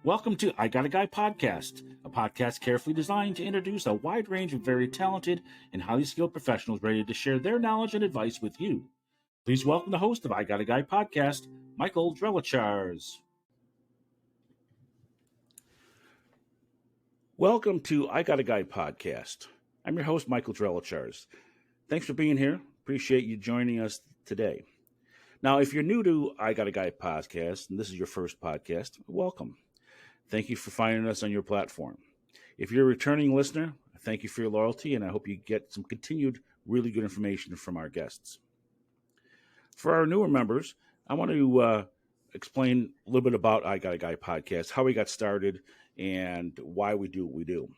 Welcome to I Got a Guy podcast, a podcast carefully designed to introduce a wide range of very talented and highly skilled professionals ready to share their knowledge and advice with you. Please welcome the host of I Got a Guy podcast, Michael Drelichars. Welcome to I Got a Guy podcast. I'm your host, Michael Drelichars. Thanks for being here. Appreciate you joining us today. Now, if you're new to I Got a Guy podcast, and this is your first podcast, welcome. Thank you for finding us on your platform. If you're a returning listener, thank you for your loyalty, and I hope you get some continued really good information from our guests. For our newer members, I want to explain a little bit about I Got a Guy podcast, how we got started, and why we do what we do.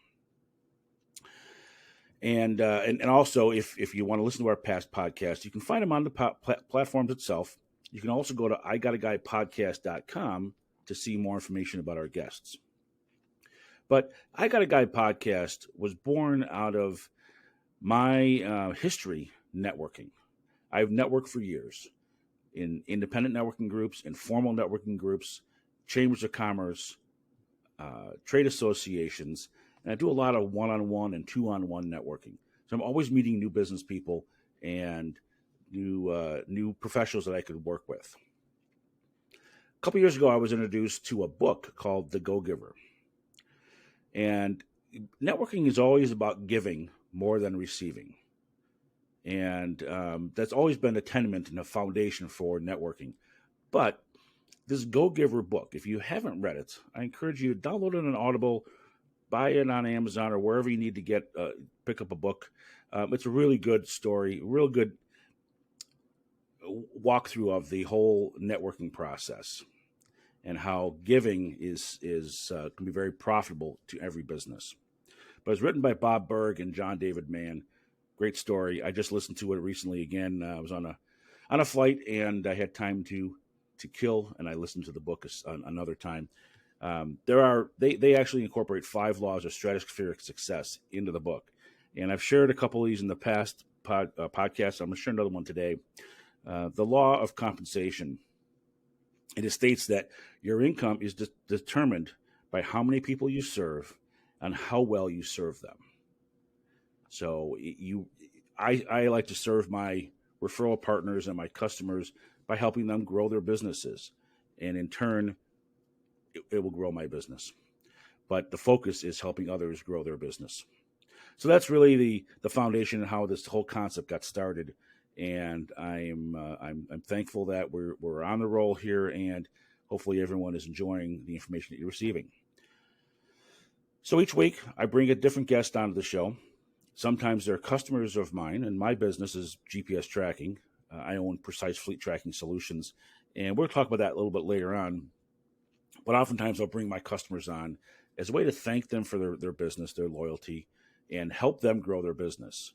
And also, if you want to listen to our past podcasts, you can find them on the platforms itself. You can also go to igotaguypodcast.com to see more information about our guests. But I Got a Guy podcast was born out of my history networking. I've networked for years in independent networking groups, informal networking groups, chambers of commerce, trade associations, and I do a lot of one-on-one and two-on-one networking. So I'm always meeting new business people and new professionals that I could work with. A couple years ago, I was introduced to a book called The Go-Giver. And networking is always about giving more than receiving. And that's always been a tenement and a foundation for networking. But this Go-Giver book, if you haven't read it, I encourage you to download it on Audible, buy it on Amazon or wherever you need to pick up a book. It's a really good story, real good walkthrough of the whole networking process and how giving can be very profitable to every business. But it's written by Bob Berg and John David Mann. Great story. I just listened to it recently again. I was on a flight and I had time to kill, and I listened to the book another time. They actually incorporate 5 laws of stratospheric success into the book, and I've shared a couple of these in the past podcasts. I'm going to share another one today. The law of compensation. It states that your income is determined by how many people you serve and how well you serve them. So I like to serve my referral partners and my customers by helping them grow their businesses, and in turn, it will grow my business. But the focus is helping others grow their business. So that's really the foundation of how this whole concept got started. And I'm thankful that we're on the roll here, and hopefully everyone is enjoying the information that you're receiving. So each week I bring a different guest onto the show. Sometimes they're customers of mine, and my business is GPS tracking. I own Precise Fleet Tracking Solutions, and we'll talk about that a little bit later on. But oftentimes I'll bring my customers on as a way to thank them for their business, their loyalty, and help them grow their business.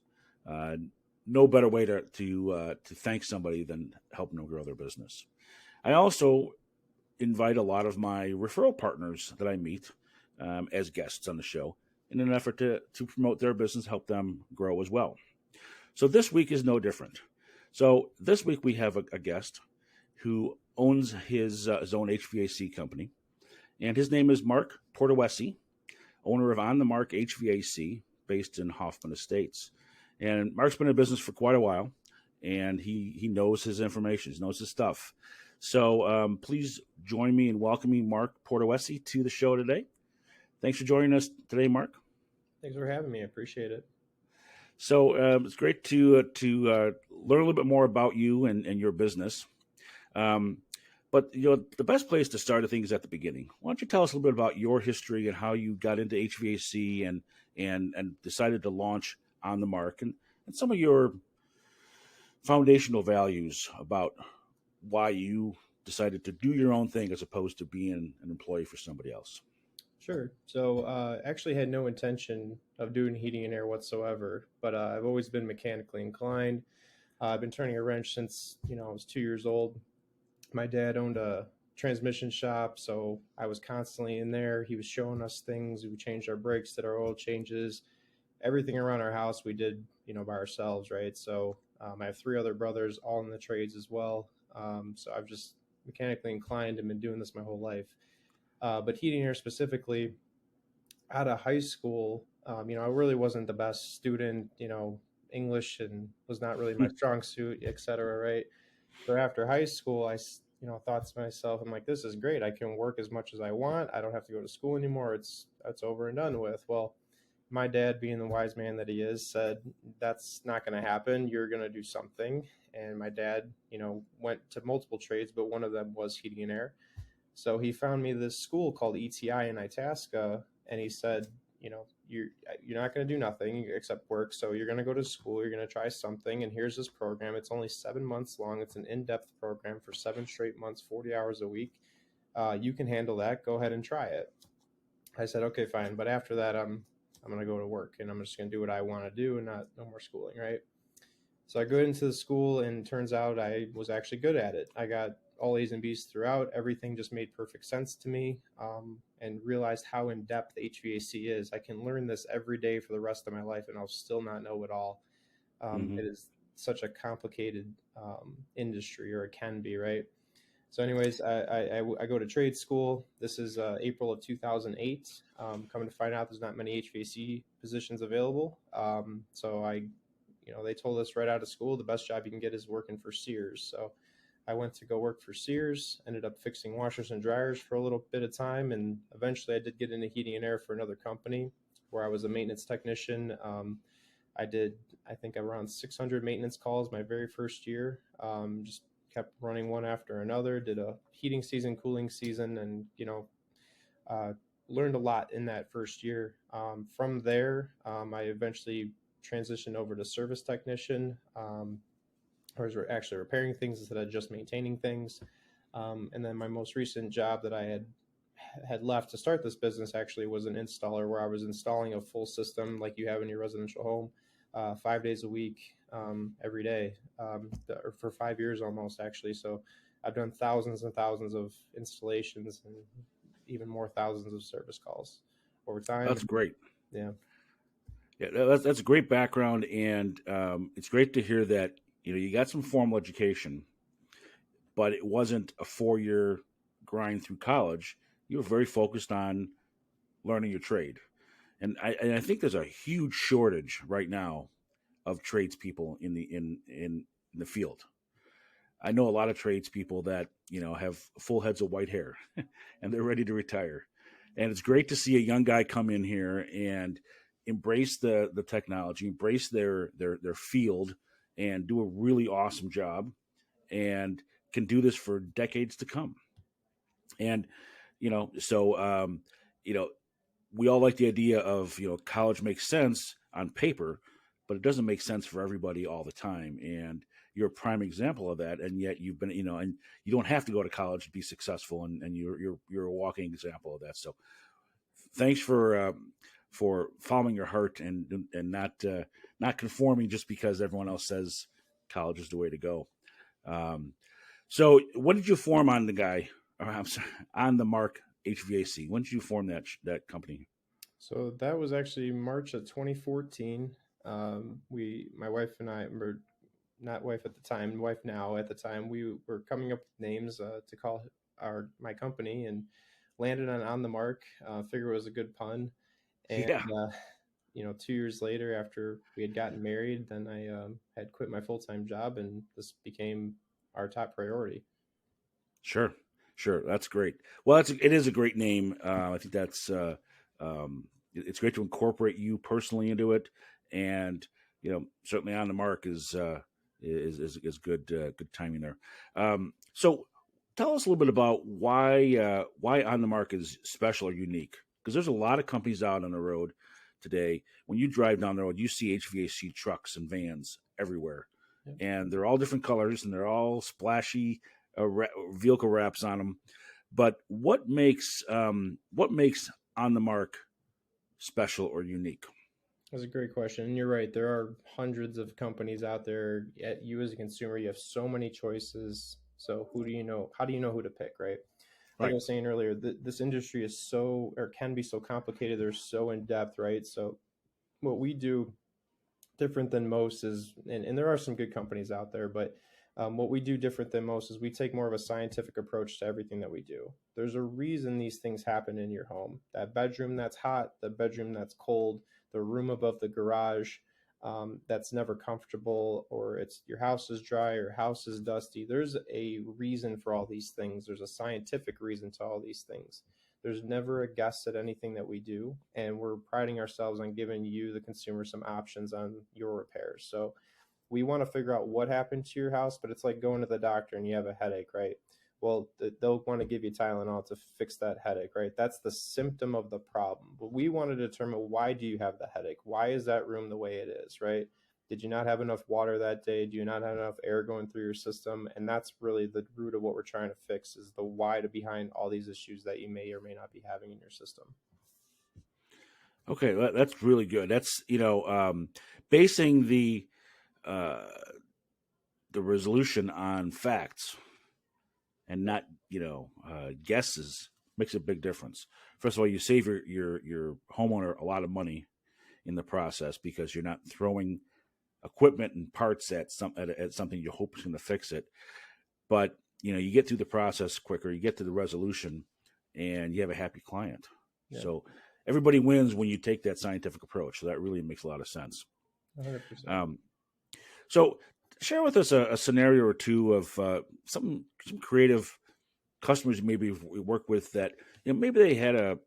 No better way to thank somebody than helping them grow their business. I also invite a lot of my referral partners that I meet as guests on the show in an effort to promote their business, help them grow as well. So this week is no different. So this week we have a guest who owns his own HVAC company, and his name is Mark Portuese, owner of On the Mark HVAC, based in Hoffman Estates. And Mark's been in business for quite a while, and he knows his information, he knows his stuff. So please join me in welcoming Mark Portuese to the show today. Thanks for joining us today, Mark. Thanks for having me. I appreciate it. So it's great to learn a little bit more about you and your business. But the best place to start, I think, is at the beginning. Why don't you tell us a little bit about your history and how you got into HVAC and decided to launch On the Mark, and some of your foundational values about why you decided to do your own thing as opposed to being an employee for somebody else. Sure. So actually had no intention of doing heating and air whatsoever, but I've always been mechanically inclined. I've been turning a wrench since, I was 2 years old. My dad owned a transmission shop, so I was constantly in there. He was showing us things. We changed our brakes, did our oil changes, everything around our house we did, by ourselves, right? So I have 3 other brothers, all in the trades as well. So I've just mechanically inclined and been doing this my whole life. But heating and air specifically, out of high school, I really wasn't the best student. English and was not really my strong suit, et cetera, right? So after high school, thought to myself, I'm like, this is great. I can work as much as I want. I don't have to go to school anymore. It's over and done with. Well, my dad, being the wise man that he is, said that's not going to happen. You're going to do something. And my dad, went to multiple trades, but one of them was heating and air. So he found me this school called ETI in Itasca, and he said, you're not going to do nothing except work. So you're going to go to school. You're going to try something, and here's this program. It's only 7 months long. It's an in-depth program for 7 straight months, 40 hours a week. You can handle that. Go ahead and try it. I said, okay, fine. But after that, I'm going to go to work, and I'm just going to do what I want to do, and no more schooling, right? So I go into the school, and turns out I was actually good at it. I got all A's and B's throughout. Everything just made perfect sense to me, and realized how in depth HVAC is. I can learn this every day for the rest of my life, and I'll still not know it all. Mm-hmm. It is such a complicated industry, or it can be, right? So, anyways, I go to trade school. This is April of 2008. Coming to find out, there's not many HVAC positions available. They told us right out of school the best job you can get is working for Sears. So I went to go work for Sears, ended up fixing washers and dryers for a little bit of time, and eventually I did get into heating and air for another company where I was a maintenance technician. I did, I think, around 600 maintenance calls my very first year. Just kept running one after another, did a heating season, cooling season, and, learned a lot in that first year. From there, I eventually transitioned over to service technician. I was actually repairing things instead of just maintaining things. And then my most recent job that I had left to start this business actually was an installer, where I was installing a full system like you have in your residential home, 5 days a week, every day, for 5 years almost, actually. So I've done thousands and thousands of installations, and even more thousands of service calls over time. That's great. Yeah. Yeah, that's a great background, and it's great to hear that you got some formal education, but it wasn't a 4-year grind through college. You were very focused on learning your trade, and I think there's a huge shortage right now of tradespeople in the field. I know a lot of tradespeople that have full heads of white hair, and they're ready to retire. And it's great to see a young guy come in here and embrace the technology, embrace their field, and do a really awesome job, and can do this for decades to come. And so we all like the idea of college makes sense on paper, but it doesn't make sense for everybody all the time. And you're a prime example of that. And yet you've been and you don't have to go to college to be successful, and you're a walking example of that. So thanks for following your heart, and not conforming just because everyone else says college is the way to go. So when did you form On the Guy? Or, I'm sorry, On the Mark HVAC. When did you form that company? So that was actually March of 2014. My wife and I, were not wife at the time, wife now at the time, we were coming up with names to call my company, and landed on the Mark. Figure it was a good pun. And Yeah, 2 years later, after we had gotten married, then I had quit my full-time job, and this became our top priority. sure, sure. That's great. Well, it is a great name. I think that's it's great to incorporate you personally into it, and certainly On the Mark is good timing there. So tell us a little bit about why On the Mark is special or unique, because there's a lot of companies out on the road today. When you drive down the road, you see HVAC trucks and vans everywhere, Yeah. and they're all different colors, and they're all splashy vehicle wraps on them. But what makes On the Mark special or unique? That's a great question. And you're right. There are hundreds of companies out there. At you as a consumer, you have so many choices. So who do you know? How do you know who to pick, right? Like I Right. was saying earlier, this industry is so, or can be so complicated. They're so in depth, right? So what we do different than most is, and there are some good companies out there, but What we do different than most is we take more of a scientific approach to everything that we do. There's a reason these things happen in your home. That bedroom that's hot, the bedroom that's cold, the room above the garage that's never comfortable, or it's your house is dry or house is dusty. There's a reason for all these things. There's a scientific reason to all these things. There's never a guess at anything that we do, and we're priding ourselves on giving you, the consumer, some options on your repairs. So we want to figure out what happened to your house, but it's like going to the doctor and you have a headache, right? Well, they'll want to give you Tylenol to fix that headache, right? That's the symptom of the problem. But we want to determine, why do you have the headache? Why is that room the way it is, right? Did you not have enough water that day? Do you not have enough air going through your system? And that's really the root of what we're trying to fix, is the why to behind all these issues that you may or may not be having in your system. Okay, that's really good. That's basing the resolution on facts and not guesses makes a big difference. First of all, you save your homeowner a lot of money in the process, because you're not throwing equipment and parts at something you hope is going to fix it. But you get through the process quicker, you get to the resolution, and you have a happy client. Yeah. So everybody wins when you take that scientific approach. So that really makes a lot of sense. 100%. So share with us a scenario or two of some creative customers you maybe work with that maybe they had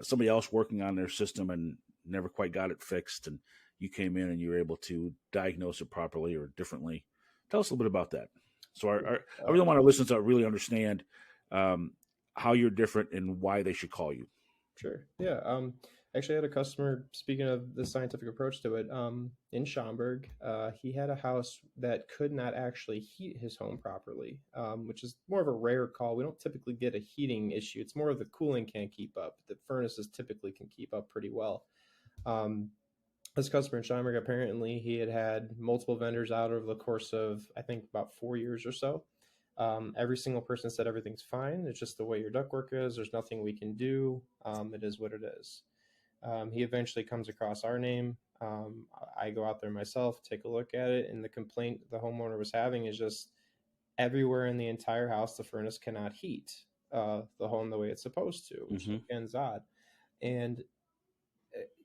somebody else working on their system and never quite got it fixed, and you came in and you were able to diagnose it properly or differently. Tell us a little bit about that. So I really want our listeners to really understand how you're different and why they should call you. Sure. Yeah. Actually, I had a customer, speaking of the scientific approach to it, in Schaumburg. He had a house that could not actually heat his home properly, which is more of a rare call. We don't typically get a heating issue. It's more of the cooling can't keep up. The furnaces typically can keep up pretty well. This customer in Schaumburg, apparently he had multiple vendors out over the course of, I think, about 4 years or so. Every single person said everything's fine. It's just the way your ductwork is. There's nothing we can do. It is what it is. He eventually comes across our name. I go out there myself, take a look at it, and the complaint the homeowner was having is just everywhere in the entire house, the furnace cannot heat the home the way it's supposed to, which again is odd. And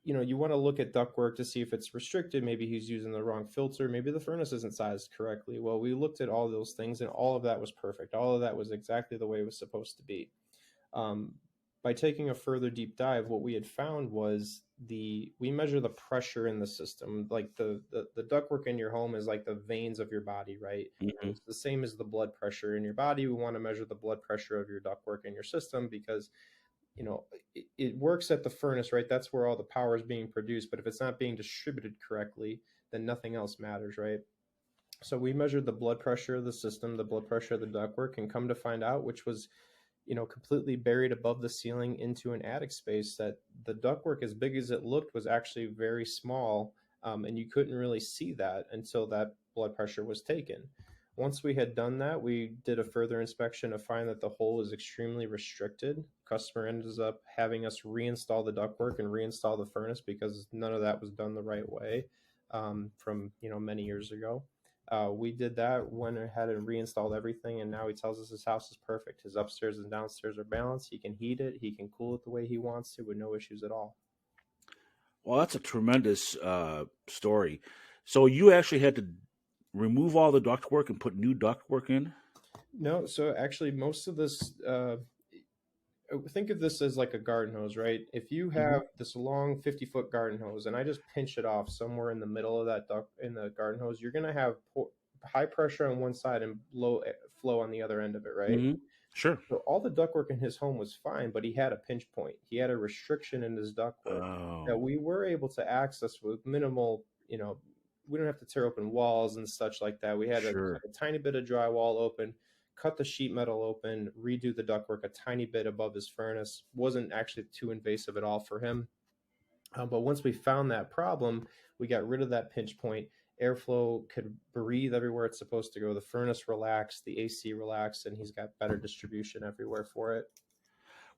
you want to look at ductwork to see if it's restricted. Maybe he's using the wrong filter. Maybe the furnace isn't sized correctly. Well, we looked at all those things, and all of that was perfect. All of that was exactly the way it was supposed to be. By taking a further deep dive, what we had found was we measure the pressure in the system. Like the ductwork in your home is like the veins of your body, right? Mm-hmm. It's the same as the blood pressure in your body. We want to measure the blood pressure of your ductwork in your system, because it works at the furnace, right? That's where all the power is being produced. But if it's not being distributed correctly, then nothing else matters, right? So we measured the blood pressure of the system, the blood pressure of the ductwork, and come to find out, which was completely buried above the ceiling into an attic space, that the ductwork, as big as it looked, was actually very small, and you couldn't really see that until that blood pressure was taken. Once we had done that, we did a further inspection to find that the hole is extremely restricted. Customer ends up having us reinstall the ductwork and reinstall the furnace, because none of that was done the right way from many years ago. We did that, went ahead and reinstalled everything, and now he tells us his house is perfect. His upstairs and downstairs are balanced. He can heat it. He can cool it the way he wants to with no issues at all. Well, that's a tremendous story. So you actually had to remove all the ductwork and put new ductwork in? No, so actually most of this, think of this as like a garden hose, right? If you have this long 50-foot garden hose and I just pinch it off somewhere in the middle of that duct in the garden hose, you're going to have high pressure on one side and low flow on the other end of it, right? Mm-hmm. Sure. So all the ductwork in his home was fine, but he had a pinch point. He had a restriction in his ductwork that we were able to access with minimal, we don't have to tear open walls and such like that. We had a tiny bit of drywall open, cut the sheet metal open, redo the ductwork a tiny bit above his furnace. Wasn't actually too invasive at all for him. But once we found that problem, we got rid of that pinch point. Airflow could breathe everywhere it's supposed to go. The furnace relaxed, the AC relaxed, and he's got better distribution everywhere for it.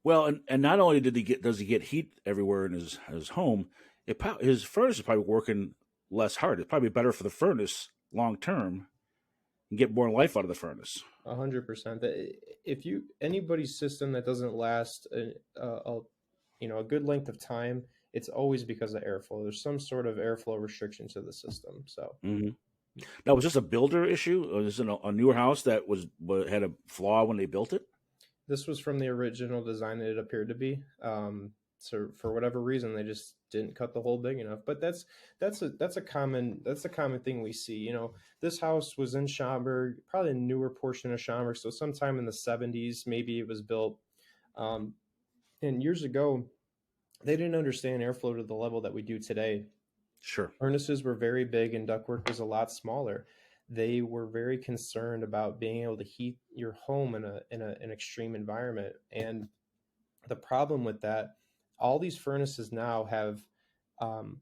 Well, and not only does he get heat everywhere in his home, his furnace is probably working less hard. It's probably better for the furnace long term and get more life out of the furnace. 100%. If anybody's system that doesn't last a good length of time, it's always because of airflow. There's some sort of airflow restriction to the system. So Mm-hmm. Now, was this a builder issue, or is it a newer house that had a flaw when they built it? this was from the original design that it appeared to be. So for whatever reason, they just didn't cut the hole big enough. But that's a common thing we see. This house was in Schaumburg, probably a newer portion of Schaumburg. So sometime in the 70s, maybe it was built. And years ago, they didn't understand airflow to the level that we do today. Sure. Furnaces were very big and ductwork was a lot smaller. They were very concerned about being able to heat your home in an extreme environment. And the problem with that, all these furnaces now have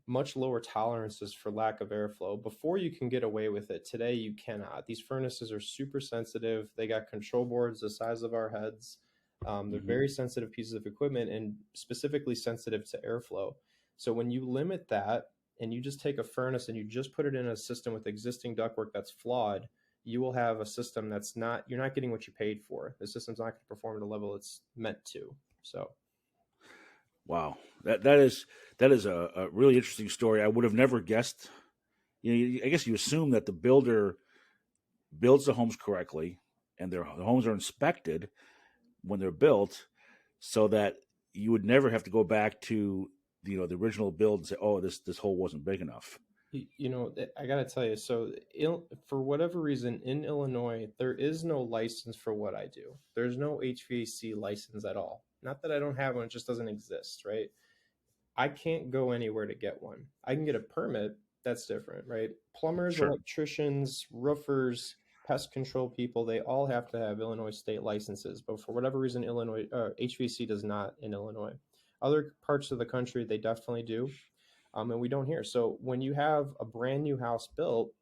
much lower tolerances for lack of airflow. Before you can get away with it, today you cannot. These furnaces are super sensitive. They got control boards the size of our heads. They're very sensitive pieces of equipment and specifically sensitive to airflow. So when you limit that and you just take a furnace and you just put it in a system with existing ductwork that's flawed, you will have a system you're not getting what you paid for. The system's not going to perform at a level it's meant to. So. Wow, that is a really interesting story. I would have never guessed. I guess you assume that the builder builds the homes correctly, and the homes are inspected when they're built, so that you would never have to go back to the original build and say, "Oh, this hole wasn't big enough." I got to tell you, so for whatever reason in Illinois, there is no license for what I do. There's no HVAC license at all. Not that I don't have one, it just doesn't exist, right? I can't go anywhere to get one. I can get a permit, that's different, right? Plumbers, Sure. electricians, roofers, pest control people, they all have to have Illinois state licenses. But for whatever reason, HVAC does not in Illinois. Other parts of the country, they definitely do. And we don't here. So when you have a brand new house built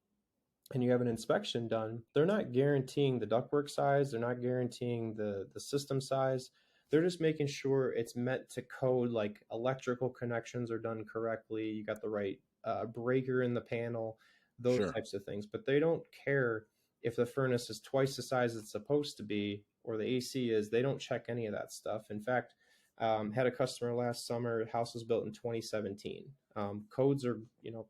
and you have an inspection done, they're not guaranteeing the ductwork size. They're not guaranteeing the system size. They're just making sure it's meant to code, like electrical connections are done correctly. You got the right breaker in the panel, those Sure. types of things. But they don't care if the furnace is twice the size it's supposed to be or the AC is. They don't check any of that stuff. In fact, had a customer last summer, house was built in 2017. Codes are,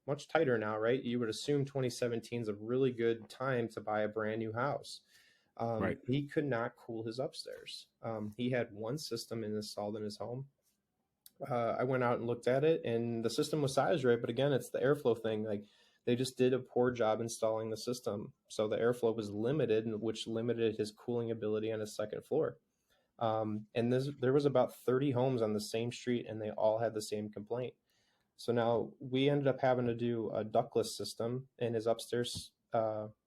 much tighter now, right? You would assume 2017 is a really good time to buy a brand new house. Right. He could not cool his upstairs. He had one system installed in his home. I went out and looked at it, and the system was sized right, but again, it's the airflow thing. Like they just did a poor job installing the system, so the airflow was limited, which limited his cooling ability on his second floor. And there was about 30 homes on the same street, and they all had the same complaint. So now we ended up having to do a ductless system in his upstairs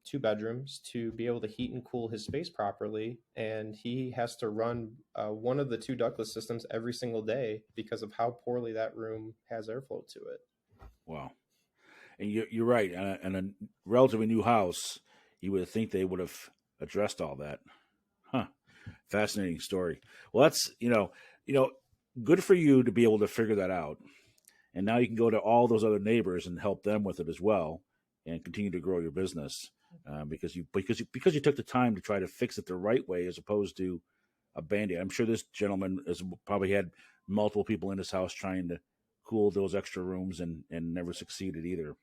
2 bedrooms to be able to heat and cool his space properly. And he has to run one of the 2 ductless systems every single day because of how poorly that room has airflow to it. Wow. And you're right. And a relatively new house, you would think they would have addressed all that. Huh. Fascinating story. Well, that's, good for you to be able to figure that out. And now you can go to all those other neighbors and help them with it as well, and continue to grow your business because you took the time to try to fix it the right way as opposed to a Band-Aid. I'm sure this gentleman has probably had multiple people in his house trying to cool those extra rooms and never succeeded either.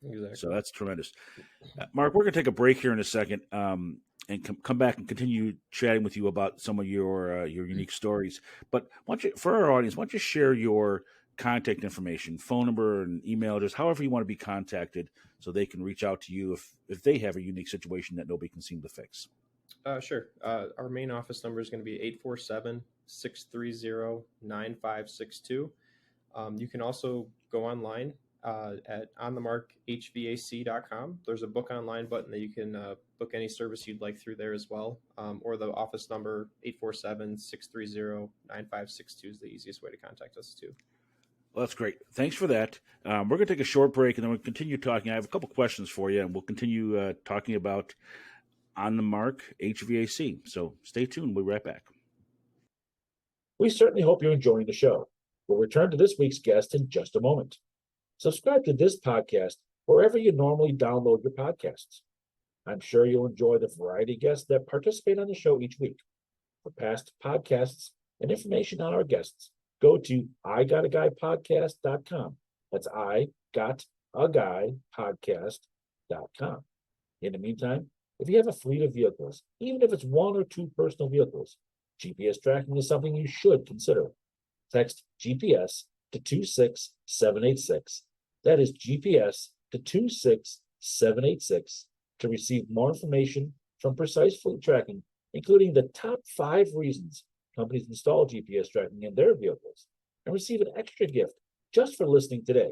Exactly. So that's tremendous. Mark, we're going to take a break here in a second and come back and continue chatting with you about some of your unique stories. But for our audience, why don't you share your contact information, phone number and email, just however you want to be contacted so they can reach out to you if they have a unique situation that nobody can seem to fix. Sure. Our main office number is going to be 847-630-9562. You can also go online at onthemarkhvac.com. There's a book online button that you can book any service you'd like through there as well. Or the office number 847-630-9562 is the easiest way to contact us too. Well, that's great. Thanks for that. We're going to take a short break and then we'll continue talking. I have a couple questions for you and we'll continue talking about On the Mark HVAC. So stay tuned. We'll be right back. We certainly hope you're enjoying the show. We'll return to this week's guest in just a moment. Subscribe to this podcast wherever you normally download your podcasts. I'm sure you'll enjoy the variety of guests that participate on the show each week. For past podcasts and information on our guests, go to igotaguypodcast.com. That's igotaguypodcast.com. In the meantime, if you have a fleet of vehicles, even if it's one or two personal vehicles, GPS tracking is something you should consider. Text GPS to 26786. That is GPS to 26786 to receive more information from Precise Fleet Tracking, including the top 5 reasons companies install GPS tracking in their vehicles, and receive an extra gift just for listening today.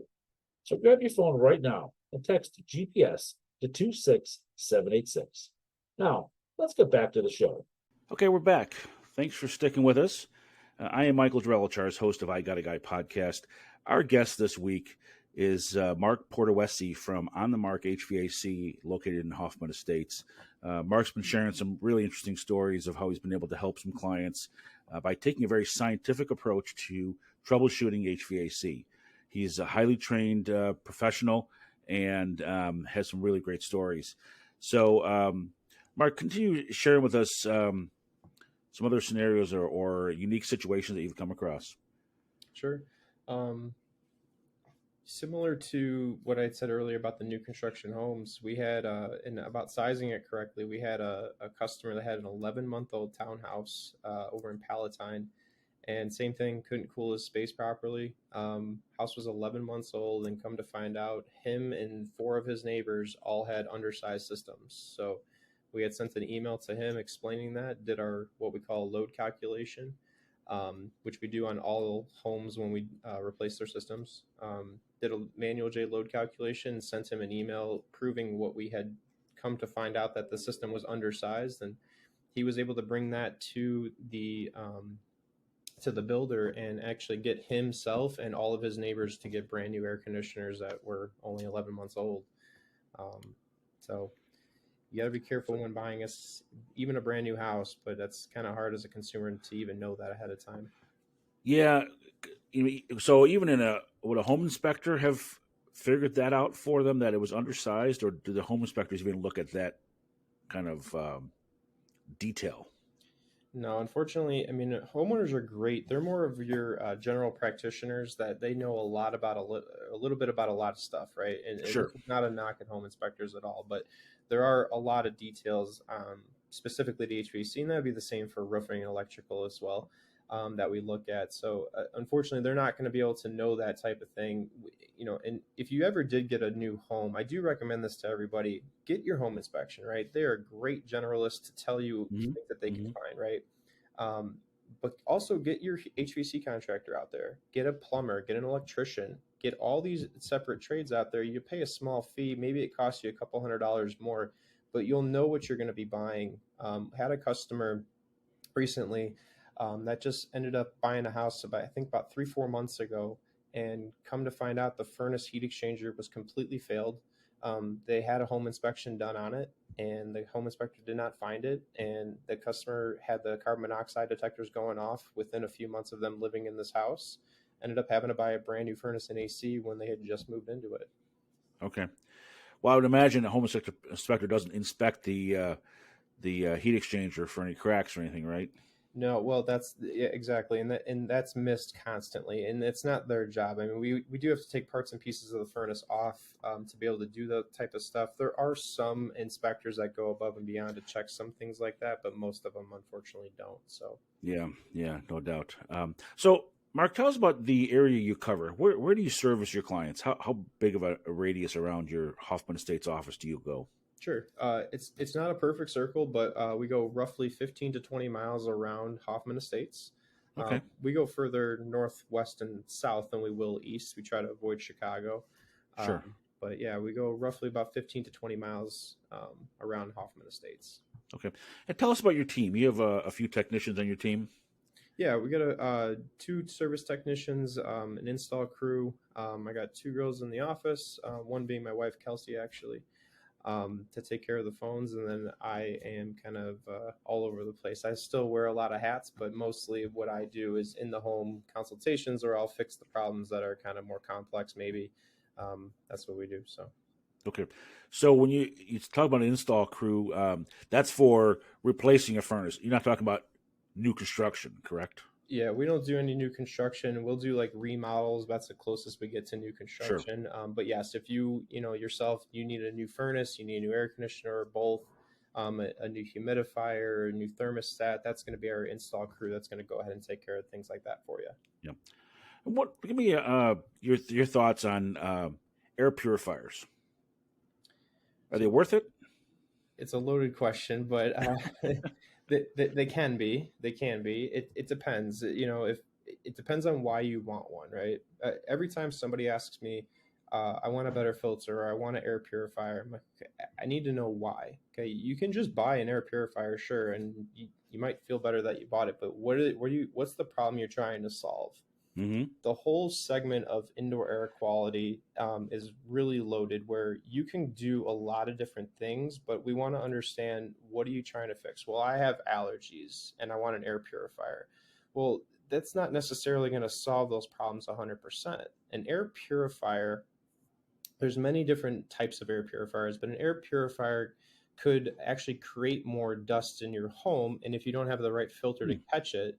So grab your phone right now and text GPS to 26786. Now, let's get back to the show. Okay, we're back. Thanks for sticking with us. I am Michael Drellichars, host of I Got a Guy podcast. Our guest this week is Mark Portuese from On the Mark HVAC, located in Hoffman Estates. Mark's been sharing some really interesting stories of how he's been able to help some clients by taking a very scientific approach to troubleshooting HVAC. He's a highly trained professional and has some really great stories. So, Mark, continue sharing with us some other scenarios or unique situations that you've come across. Sure. Similar to what I said earlier about the new construction homes, we had, and about sizing it correctly, we had a customer that had an 11-month-old townhouse over in Palatine, and same thing, couldn't cool his space properly. House was 11 months old, and come to find out, him and 4 of his neighbors all had undersized systems. So we had sent an email to him explaining that, did our what we call a load calculation, which we do on all homes when we replace their systems. Did a manual J load calculation, sent him an email proving what we had come to find out, that the system was undersized, and he was able to bring that to the builder and actually get himself and all of his neighbors to get brand new air conditioners that were only 11 months old. So you got to be careful when buying even a brand new house, but that's kind of hard as a consumer to even know that ahead of time. Yeah. So even would a home inspector have figured that out for them, that it was undersized, or do the home inspectors even look at that kind of detail? No, unfortunately, I mean, homeowners are great. They're more of your general practitioners that they know a lot about a little bit about a lot of stuff, right? And Sure. this is not a knock at home inspectors at all, but there are a lot of details specifically to HVAC, and that'd be the same for roofing and electrical as well, that we look at. So unfortunately, they're not going to be able to know that type of thing. And if you ever did get a new home, I do recommend this to everybody: get your home inspection, right? They are great generalists to tell you things that they can find, right? But also get your HVAC contractor out there, get a plumber, get an electrician, get all these separate trades out there. You pay a small fee, maybe it costs you a couple $100 more, but you'll know what you're going to be buying. Had a customer recently that just ended up buying a house about 3-4 months ago, and come to find out the furnace heat exchanger was completely failed. They had a home inspection done on it, and the home inspector did not find it, and the customer had the carbon monoxide detectors going off within a few months of them living in this house. Ended up having to buy a brand new furnace and AC when they had just moved into it. Okay. Well, I would imagine a home inspector doesn't inspect the heat exchanger for any cracks or anything, right? No, well, exactly, and that's missed constantly, and it's not their job. I mean, we do have to take parts and pieces of the furnace off to be able to do that type of stuff. There are some inspectors that go above and beyond to check some things like that, but most of them unfortunately don't. So Yeah, no doubt. So, Mark, tell us about the area you cover. Where do you service your clients? How big of a radius around your Hoffman Estates office do you go? sure, it's not a perfect circle, but we go roughly 15 to 20 miles around Hoffman Estates. Okay. We go further northwest and south than we will east. We try to avoid Chicago. Sure. But yeah, we go roughly about 15 to 20 miles around Hoffman Estates. Okay. And tell us about your team. You have a few technicians on your team? Yeah, we got 2 service technicians, an install crew. I got 2 girls in the office, one being my wife, Kelsey, actually, to take care of the phones. And then I am kind of all over the place. I still wear a lot of hats, but mostly what I do is in the home consultations, or I'll fix the problems that are kind of more complex, maybe. That's what we do. So. Okay. So when you talk about an install crew, that's for replacing a furnace. You're not talking about new construction, correct? Yeah, we don't do any new construction. We'll do like remodels. That's the closest we get to new Sure. construction. But yes, if yourself, you need a new furnace, you need a new air conditioner, or both, a new humidifier, a new thermostat, that's going to be our install crew. That's going to go ahead and take care of things like that for you. Yeah. What? Give me your thoughts on air purifiers. Are they So worth it? it's a loaded question, but they can be. They can be. It depends. If it depends on why you want one, right? Every time somebody asks me, I want a better filter or I want an air purifier, I'm like, "Okay, I need to know why. Okay, you can just buy an air purifier, sure, and you might feel better that you bought it, but what's the problem you're trying to solve? Mm-hmm. The whole segment of indoor air quality is really loaded where you can do a lot of different things, but we want to understand, what are you trying to fix? Well, I have allergies and I want an air purifier. Well, that's not necessarily going to solve those problems 100%. An air purifier, there's many different types of air purifiers, but an air purifier could actually create more dust in your home, and if you don't have the right filter to catch it,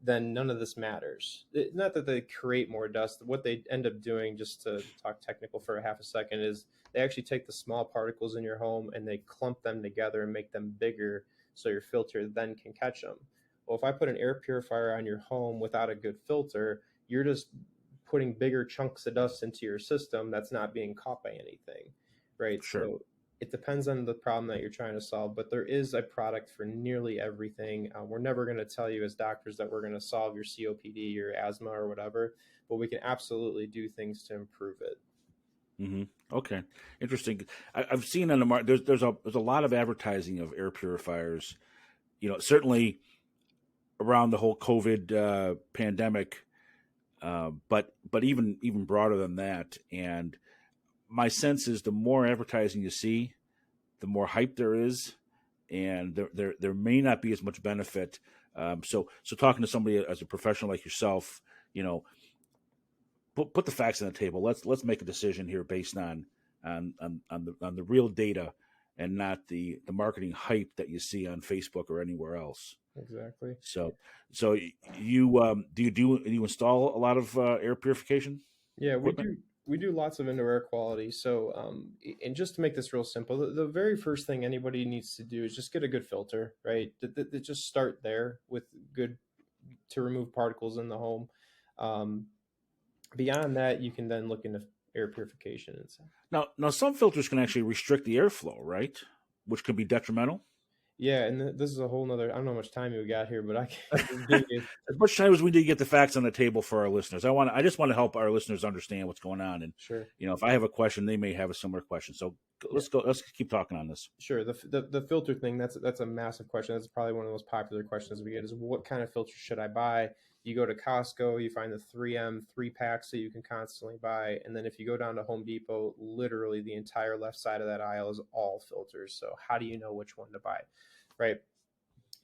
then none of this matters. Not that they create more dust. What they end up doing, just to talk technical for a half a second, is they actually take the small particles in your home and they clump them together and make them bigger so your filter then can catch them. Well, if I put an air purifier on your home without a good filter, you're just putting bigger chunks of dust into your system that's not being caught by anything, right? Sure. So it depends on the problem that you're trying to solve, but there is a product for nearly everything. We're never going to tell you as doctors that we're going to solve your COPD, your asthma, or whatever, but we can absolutely do things to improve it. Mm-hmm. Okay, interesting. I've seen on the market there's a lot of advertising of air purifiers. Certainly around the whole COVID pandemic, but even broader than that. And my sense is the more advertising you see, the more hype there is, and there may not be as much benefit. So talking to somebody as a professional like yourself, you know, put the facts on the table. Let's make a decision here based on the real data and not the marketing hype that you see on Facebook or anywhere else. Exactly. So you do you install a lot of air purification Yeah, we equipment? do. We do lots of indoor air quality. So, and just to make this real simple, the very first thing anybody needs to do is just get a good filter, right? Just start there with good to remove particles in the home. Um, Beyond that, you can then look into air purification and stuff. Now some filters can actually restrict the airflow, right? Which could be detrimental. Yeah, and this is a whole nother. I don't know how much time we got here, but I can give you. As much time as we need to get the facts on the table for our listeners, I just want to help our listeners understand what's going on. And Sure. if I have a question, they may have a similar question. So Yeah. let's keep talking on this. Sure. The filter thing, that's a massive question. That's probably one of the most popular questions we get is, what kind of filter should I buy? You go to Costco, you find the 3M 3 packs that you can constantly buy. And then if you go down to Home Depot, literally the entire left side of that aisle is all filters. So how do you know which one to buy? Right.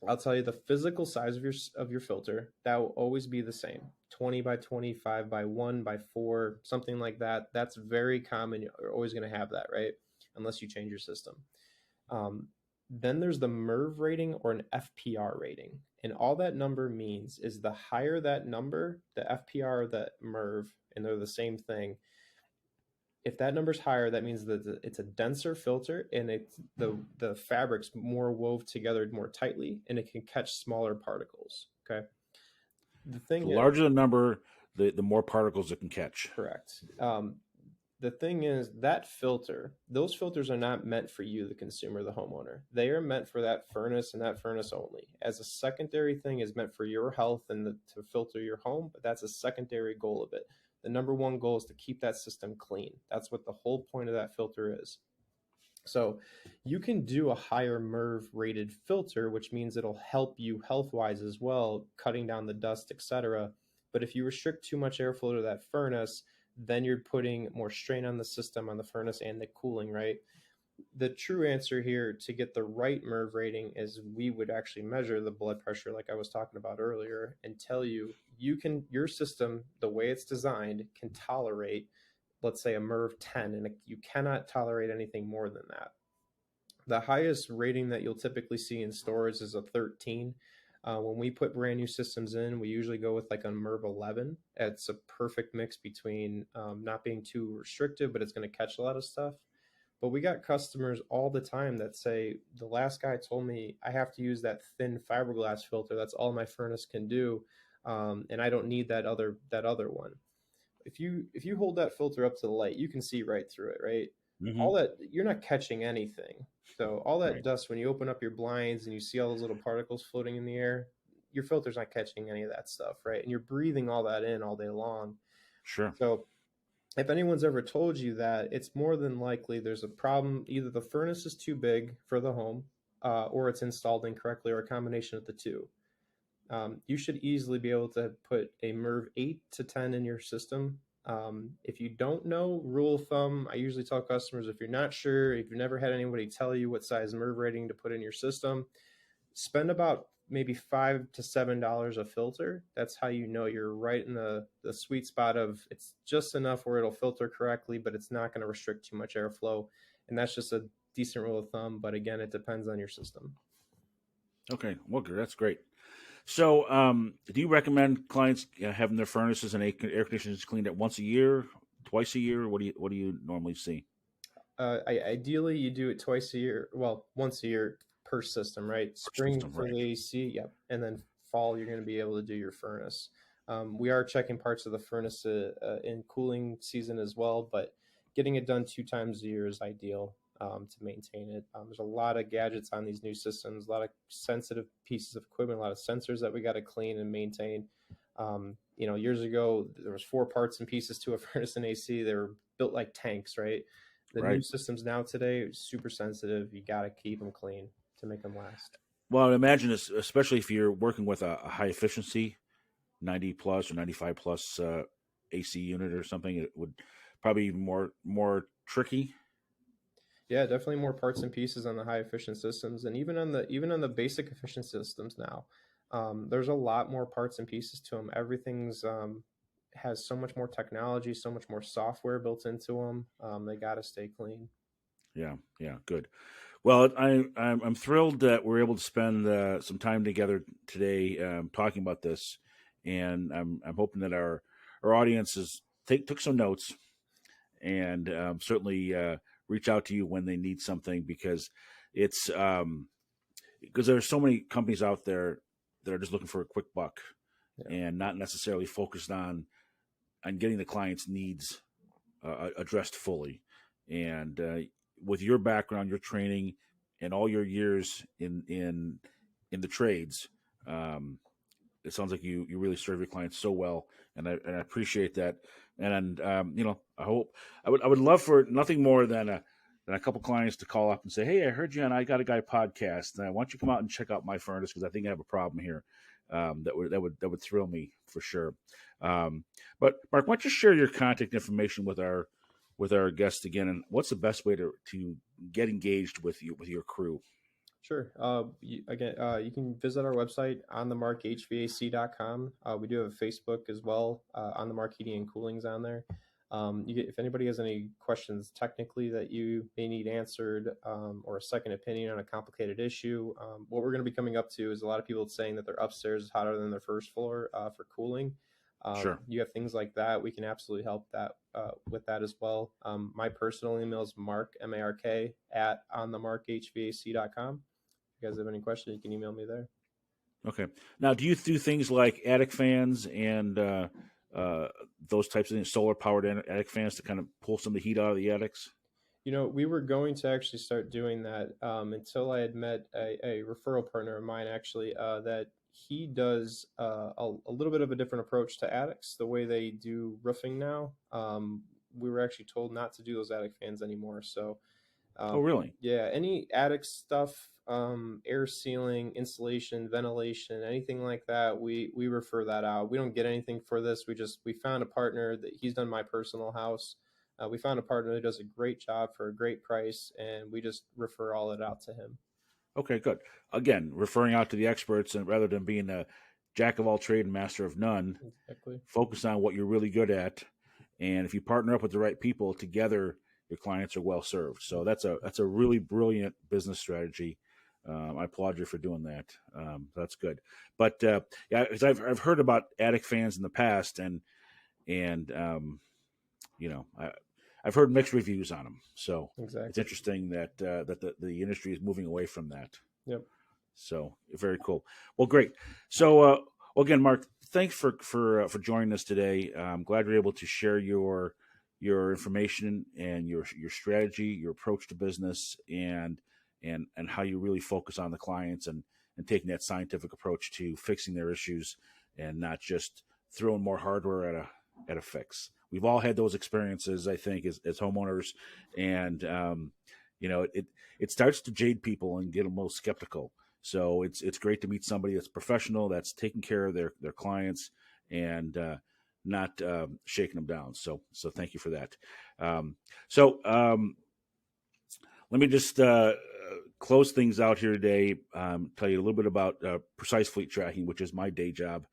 I'll tell you, the physical size of your filter, that will always be the same. 20 by 25 by 1 by 4, something like that. That's very common. You're always going to have that, right? Unless you change your system. Then there's the MERV rating or an FPR rating. And all that number means is the higher that number, the FPR or the MERV, and they're the same thing. If that number's higher, that means that it's a denser filter and the fabric's more wove together more tightly and it can catch smaller particles. Okay. The The thing is, larger the number, the more particles it can catch. correct. The thing is that those filters are not meant for you, the consumer, the homeowner. They are meant for that furnace and that furnace only. As a secondary thing is meant for your health and to filter your home, but that's a secondary goal of it. The number one goal is to keep that system clean. That's what the whole point of that filter is. So you can do a higher MERV rated filter, which means it'll help you health wise as well, cutting down the dust, etc. But if you restrict too much airflow to that furnace, then you're putting more strain on the system, on the furnace and the cooling, right? The true answer here to get the right MERV rating is we would actually measure the blood pressure, like I was talking about earlier, and tell you your system, the way it's designed, can tolerate let's say a MERV 10, and you cannot tolerate anything more than that. The highest rating that you'll typically see in stores is a 13. When we put brand new systems in, we usually go with like a MERV 11. It's a perfect mix between not being too restrictive, but it's going to catch a lot of stuff. But we got customers all the time that say, the last guy told me I have to use that thin fiberglass filter. That's all my furnace can do, and I don't need that other one. If you hold that filter up to the light, you can see right through it, right? Mm-hmm. All that, you're not catching anything. So all that Right. dust, when you open up your blinds and you see all those little particles floating in the air, your filter's not catching any of that stuff, right? And you're breathing all that in all day long. Sure. So if anyone's ever told you that, it's more than likely there's a problem. Either the furnace is too big for the home, or it's installed incorrectly, or a combination of the two. You should easily be able to put a MERV 8 to 10 in your system. If you don't know, rule of thumb, I usually tell customers, if you're not sure, if you've never had anybody tell you what size MERV rating to put in your system, spend about maybe $5 to $7 a filter. That's how you know you're right in the sweet spot of, it's just enough where it'll filter correctly, but it's not going to restrict too much airflow. And that's just a decent rule of thumb. But again, it depends on your system. Okay. Well, that's great. So, do you recommend clients having their furnaces and air conditioners cleaned at once a year, twice a year? What do you normally see? Ideally, you do it twice a year. Well, once a year per system, right? Per Spring system, for right? the AC, yep, and then fall you're going to be able to do your furnace. We are checking parts of the furnace in cooling season as well, but getting it done 2 times a year is ideal to maintain it. There's a lot of gadgets on these new systems, a lot of sensitive pieces of equipment, a lot of sensors that we got to clean and maintain. Years ago there was 4 parts and pieces to a furnace and AC. They were built like tanks, right? The new Right. systems now today are super sensitive. You got to keep them clean to make them last. Well, I imagine this, especially if you're working with a high efficiency 90 plus or 95 plus AC unit or something, it would probably be more tricky. Yeah, definitely more parts and pieces on the high efficient systems, and even on the basic efficient systems now. There's a lot more parts and pieces to them. Everything's has so much more technology, so much more software built into them. They got to stay clean. Yeah, yeah, good. Well, I'm thrilled that we're able to spend some time together today talking about this, and I'm hoping that our audiences took some notes and certainly reach out to you when they need something, because it's because there are so many companies out there that are just looking for a quick buck Yeah. and not necessarily focused on getting the client's needs addressed fully. And with your background, your training, and all your years in the trades, it sounds like you really serve your clients so well, and I appreciate that. And I would love for nothing more than a couple clients to call up and say, "Hey, I heard you on I Got a Guy podcast, and I want you to come out and check out my furnace because I think I have a problem here." That would thrill me for sure. But Mark, why don't you share your contact information with our guests again, and what's the best way to get engaged with your crew? Sure. You can visit our website on the markhvac.com. We do have a Facebook as well, on the Mark Heating and Cooling's on there. If anybody has any questions technically that you may need answered, or a second opinion on a complicated issue, what we're going to be coming up to is a lot of people saying that their upstairs is hotter than their first floor for cooling. Sure. You have things like that. We can absolutely help that with that as well. My personal email is mark, MARK, at onthemarkhvac.com. If you guys have any questions, you can email me there. Okay. Now, do you do things like attic fans and those types of things, solar powered attic fans to kind of pull some of the heat out of the attics? We were going to actually start doing that until I had met a referral partner of mine, actually, that he does a little bit of a different approach to attics, the way they do roofing now. We were actually told not to do those attic fans anymore. So, Oh, really? yeah, any attic stuff, air sealing, insulation, ventilation, anything like that, we refer that out. We don't get anything for this. We found a partner that he's done my personal house. We found a partner that does a great job for a great price, and we just refer all it out to him. Okay, good. Again, referring out to the experts, and rather than being a jack of all trade and master of none, Exactly. focus on what you're really good at And if you partner up with the right people together, your clients are well served. So that's a really brilliant business strategy. I applaud you for doing that. That's good. But yeah, because I've heard about attic fans in the past, and I've heard mixed reviews on them. So it's Exactly. interesting that the industry is moving away from that. Yep. So very cool. Well, great. So well, again, Mark, thanks for joining us today. I'm glad you're able to share your information and your strategy, your approach to business, and how you really focus on the clients and taking that scientific approach to fixing their issues and not just throwing more hardware at a fix. We've all had those experiences, I think, as homeowners, and it starts to jade people and get them a little skeptical. So it's great to meet somebody that's professional, that's taking care of their clients, and not shaking them down. So thank you for that. Let me just close things out here today. Tell you a little bit about Precise Fleet Tracking, which is my day job.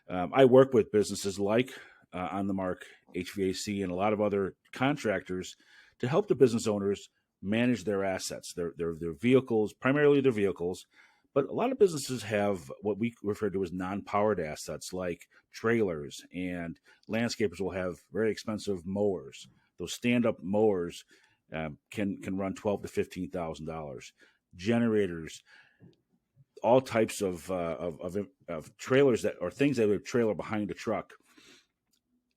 I work with businesses like On the Mark HVAC and a lot of other contractors to help the business owners manage their assets, their vehicles, primarily their vehicles. But a lot of businesses have what we refer to as non-powered assets, like trailers, and landscapers will have very expensive mowers. Those stand-up mowers can run $12,000 to $15,000. Generators, all types of trailers that or things that would trailer behind a truck.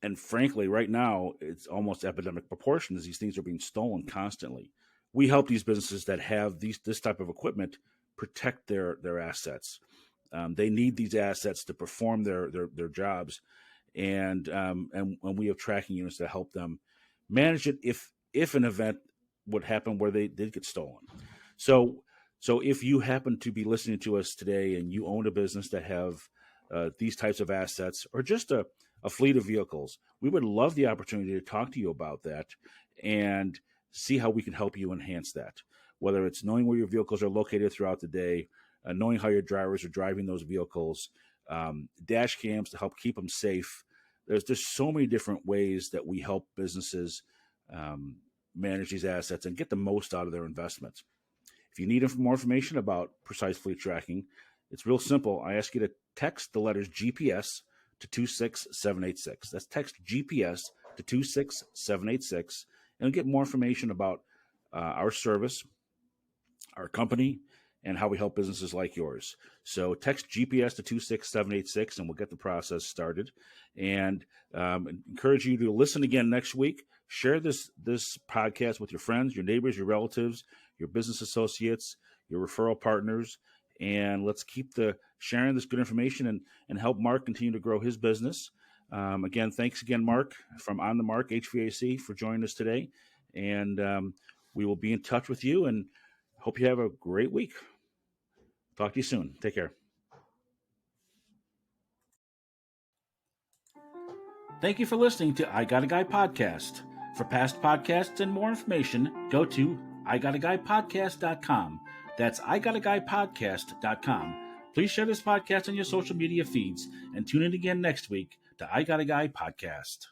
And frankly, right now, it's almost epidemic proportions. These things are being stolen constantly. We help these businesses that have this type of equipment protect their assets. They need these assets to perform their jobs, and we have tracking units to help them manage it if an event would happen where they did get stolen. So if you happen to be listening to us today and you own a business that have these types of assets or just a fleet of vehicles, we would love the opportunity to talk to you about that and see how we can help you enhance that. Whether it's knowing where your vehicles are located throughout the day, knowing how your drivers are driving those vehicles, dash cams to help keep them safe. There's just so many different ways that we help businesses manage these assets and get the most out of their investments. If you need more information about Precise Fleet Tracking, it's real simple. I ask you to text the letters GPS to 26786. That's text GPS to 26786 and get more information about our service, our company, and how we help businesses like yours. So text GPS to 26786 and we'll get the process started. And encourage you to listen again next week. Share this podcast with your friends, your neighbors, your relatives, your business associates, your referral partners. And let's keep sharing this good information and help Mark continue to grow his business. Again, thanks again, Mark, from On the Mark HVAC, for joining us today. And we will be in touch with you and hope you have a great week. Talk to you soon. Take care. Thank you for listening to I Got a Guy podcast. For past podcasts and more information, go to igotaguypodcast.com. That's igotaguypodcast.com. Please share this podcast on your social media feeds and tune in again next week to I Got a Guy podcast.